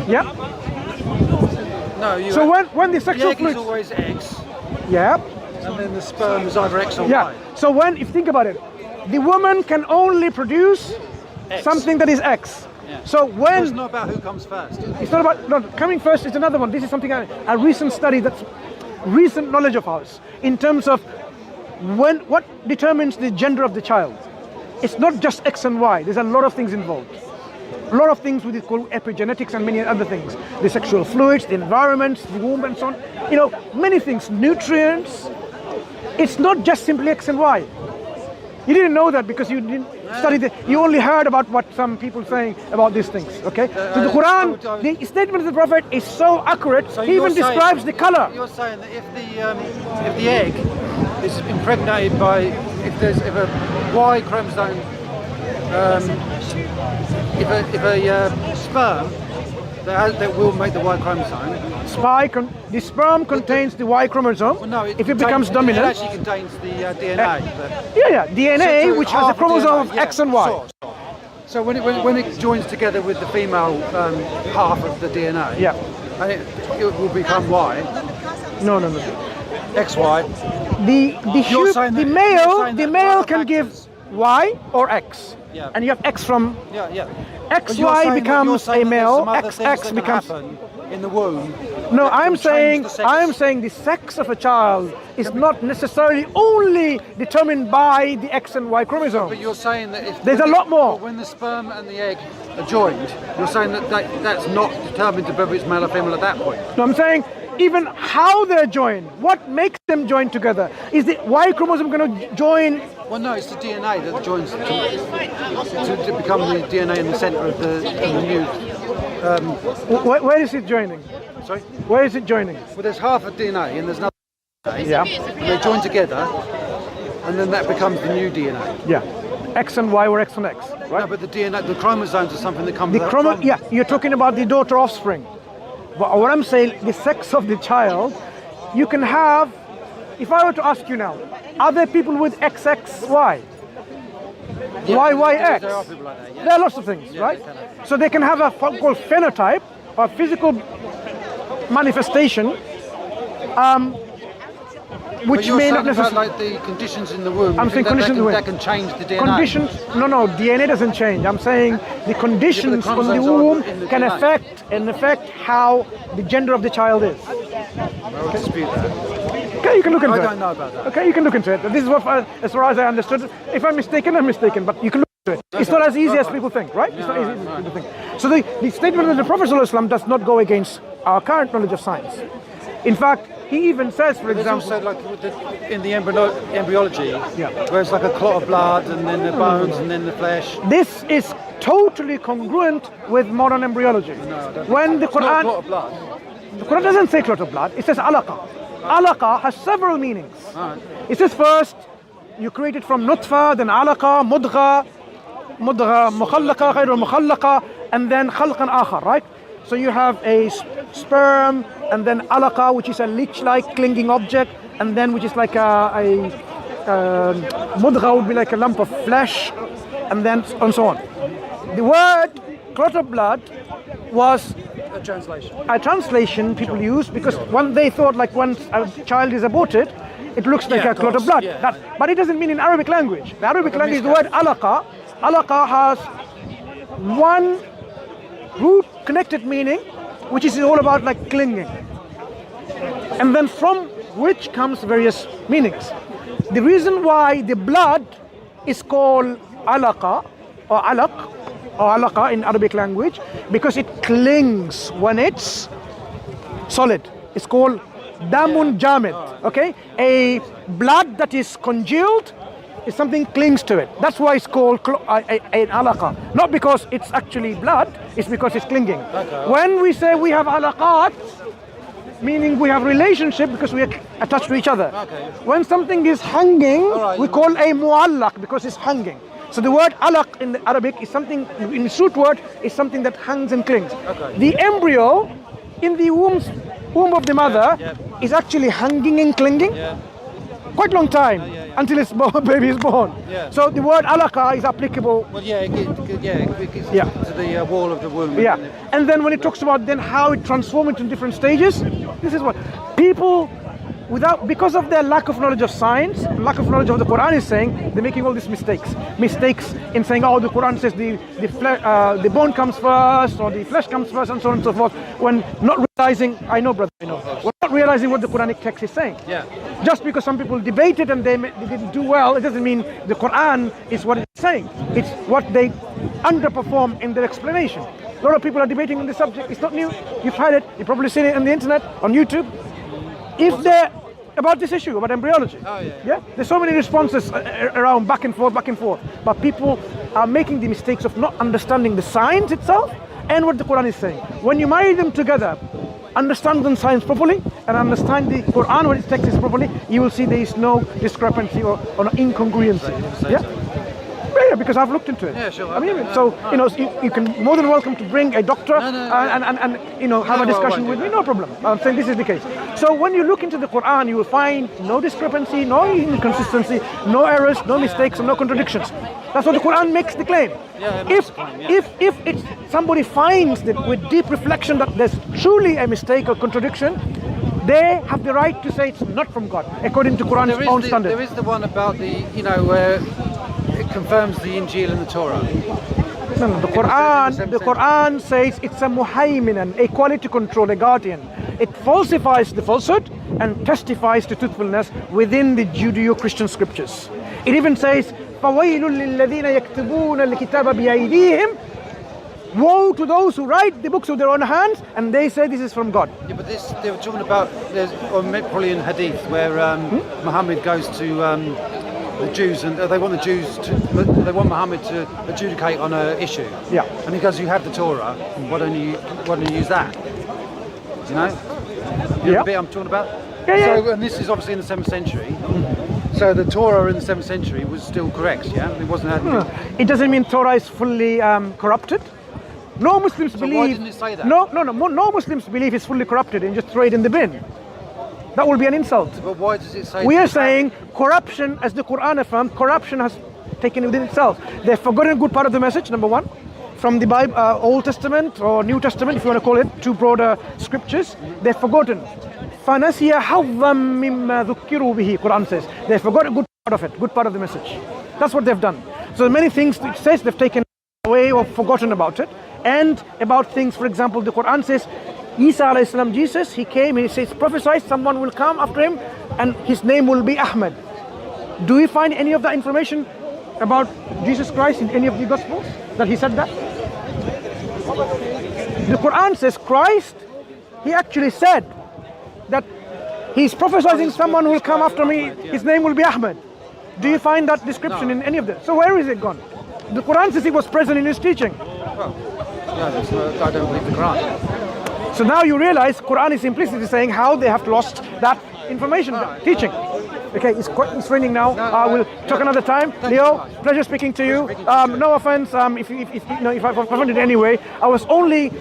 Yeah. No, you. So when the sexual the egg fluid. is always X, Yeah. and then the sperm is either X or Yeah. Y. So if you think about it, the woman can only produce X. something that is X. Yeah. So when It's not about who comes first. it's not about no, coming first is another one. This is something a recent study, that's recent knowledge of ours in terms of what determines the gender of the child. It's not just X and Y. There's a lot of things involved. A lot of things we call epigenetics and many other things. The sexual fluids, the environment, the womb and so on. You know, many things, nutrients. It's not just simply X and Y. You didn't know that because you didn't study you only heard about what some people saying about these things, okay? So the Quran, the statement of the Prophet is so accurate, So he even you're saying- describes the color. You're saying that if the egg is impregnated by if a Y chromosome, if a sperm that will make the Y chromosome. The sperm contains the Y chromosome. Well, no, if it becomes dominant. it actually contains the DNA. Yeah, DNA, So which has a half chromosome DNA, of X and Y. sure. So when it joins together with the female half of the DNA, Yeah. and it will become Y, No. XY. You're saying The that- male, you're saying the that male other can give Y or X. Yeah. And you have X from Yeah. But you're XY saying that- becomes you're saying a that there's male, some other things XX that can becomes. happen in the womb. No, that I'm can change saying the sex. the sex of a child is not necessarily only determined by the X and Y chromosome. But you're saying that if There's a lot more. When the sperm and the egg are joined, you're saying that's not determined to whether it's male or female at that point. No, I'm saying even how they're joined, what makes them join together. Is the Y chromosome going to join? Well, no, it's the DNA that joins to become the DNA in the centre of the new. Where is it joining? Sorry. Where is it joining? Well, there's half of DNA and there's another DNA. Yeah. And they join together, and then that becomes the new DNA. Yeah. X and Y or X and X, right? No, but the DNA, the chromosomes are something that comes. from. Yeah, you're talking about the daughter offspring. But what I'm saying, the sex of the child, you can have. If I were to ask you now, are there people with XXY? Yeah, YYX? There are people like that. Yeah. There are lots of things, Yeah, right? they can have. So they can have a called phenotype or physical manifestation, But which you're may saying not necessarily. about, like the conditions in the womb. I'm you saying think that conditions in the womb. that can change the DNA. Conditions, no, DNA doesn't change. I'm saying the conditions on the chromosomes are womb in the can DNA. affect how the gender of the child is. I would dispute that. Okay, you can look into it. I don't know about that. Okay, you can look into it. This is what, as far as I understood. If I'm mistaken, I'm mistaken. But you can look into it. It's not as easy as people think, right? It's not easy as people think. So the statement of the Prophet ﷺ does not go against our current knowledge of science. In fact, he even says, for There's example, also like in the embryology, Yeah. where it's like a clot of blood and then the bones and then the flesh. this is totally congruent with modern embryology. When the It's not a Quran, clot of blood. the Quran doesn't say clot of blood, it says alaqa. Alaqa has several meanings. Alright. It says first, you create it from nutfa, then alaqa, mudgha, mukhallaqa, ghayr mukhallaqa, and then khalqan akhar, right? So you have a sperm, and then alaqa, which is a leech-like clinging object, and then which is like a mudgha would be like a lump of flesh, and then and so on. The word clot of blood was A translation. a translation people use because when they thought like once a child is aborted, it looks like Yeah, a of clot of course, blood. yeah. But it doesn't mean in Arabic language. The Arabic language, the word alaqa, alaqa has one root connected meaning, which is all about like clinging. And then from which comes various meanings. The reason why the blood is called alaqa or alaq or alaqa in Arabic language, because it clings when it's solid. It's called damun jamid, okay? A blood that is congealed is something clings to it. That's why it's called an alaqa. Not because it's actually blood, it's because it's clinging. When we say we have alaqat, meaning we have relationship because we are attached to each other. Okay. When something is hanging, Alright. we call a muallaq because it's hanging. So the word alaq in the Arabic is something, in the root word, is something that hangs and clings. Okay. The embryo in the womb of the mother Yeah. is actually hanging and clinging. Yeah. quite long time until its baby is born. Yeah. So the word alaqa is applicable. Well, it gets to the wall of the womb. Yeah, and then when it talks about then how it transforms into different stages, this is what people, because of their lack of knowledge of science, lack of knowledge of the Quran is saying, they're making all these mistakes in saying, oh, the Quran says the bone comes first, or the flesh comes first, and so on and so forth, when not realizing, I know, we're not realizing what the Quranic text is saying. Yeah. Just because some people debate it and they didn't do well, it doesn't mean the Quran is what it's saying. It's what they underperform in their explanation. A lot of people are debating on this subject. It's not new. You've heard it. You've probably seen it on the internet, on YouTube. If they're about this issue, about embryology. Oh, yeah. There's so many responses around back and forth. But people are making the mistakes of not understanding the science itself and what the Quran is saying. When you marry them together, understand the science properly and understand the Quran, what its text is properly, you will see there is no discrepancy or no incongruency. Yeah, because I've looked into it. Yeah, sure. I mean, you can more than welcome to bring a doctor and have a discussion with me. No problem. I'm saying this is the case. So when you look into the Quran, you will find no discrepancy, no inconsistency, no errors, no mistakes, and no contradictions. That's what the Quran makes the claim. If somebody finds that with deep reflection that there's truly a mistake or contradiction, they have the right to say it's not from God, according to Quran's own standard. There is the one about where it confirms the Injil and the Torah. No, the Quran says it's a muhayminan, a quality control, a guardian. It falsifies the falsehood and testifies to truthfulness within the Judeo-Christian scriptures. It even says, فَوَيْلٌ لِلَّذِينَ يَكْتُبُونَ الْكِتَابَ بِأَيْدِيهِمْ. Woe to those who write the books with their own hands and they say this is from God. Yeah, but they were talking about, probably in Hadith, where Muhammad goes to the Jews, and they want Muhammad to adjudicate on an issue. Yeah. And he goes, you have the Torah, why don't you use that? You know? The bit I'm talking about? So, and this is obviously in the 7th century. So the Torah in the 7th century was still correct, yeah? It wasn't. It doesn't mean Torah is fully corrupted. No Muslims believe. Why didn't it say that? No Muslims believe it's fully corrupted and just throw it in the bin. That will be an insult. But why does it say? We are saying corruption, as the Quran affirmed, corruption has taken within itself. They've forgotten a good part of the message. Number one, from the Bible, Old Testament or New Testament, if you want to call it, two broader scriptures, they've forgotten. فَنَسِيَ حَظًّا مِمَّا ذُكِّرُوا بِهِ, Quran says. They forgot a good part of it, good part of the message. That's what they've done. So many things it says they've taken away or forgotten about it. And about things, for example, the Quran says, Isa alayhi salam, Jesus, he came, he says, prophesied someone will come after him and his name will be Ahmed. Do we find any of that information about Jesus Christ in any of the Gospels, that he said that? The Quran says Christ, he actually said that he's prophesying someone will come after me, his name will be Ahmed. Do you find that description in any of them? So where is it gone? The Quran says he was present in his teaching. Well, I don't believe the Quran. So now you realize Quran is implicitly saying how they have lost that information, teaching. Okay, it's raining now. We'll talk another time. Leo, pleasure speaking to you. No offense, if I've offended in any way. I was only,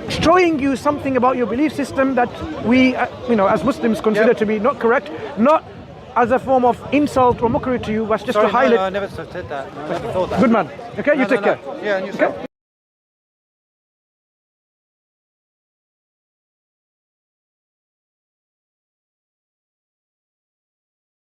showing you something about your belief system that we, as Muslims consider to be not correct, not as a form of insult or mockery to you, but just to highlight. No, I never said that. I never thought that. Good man. Okay, you take care. Yeah, and yourself. Okay?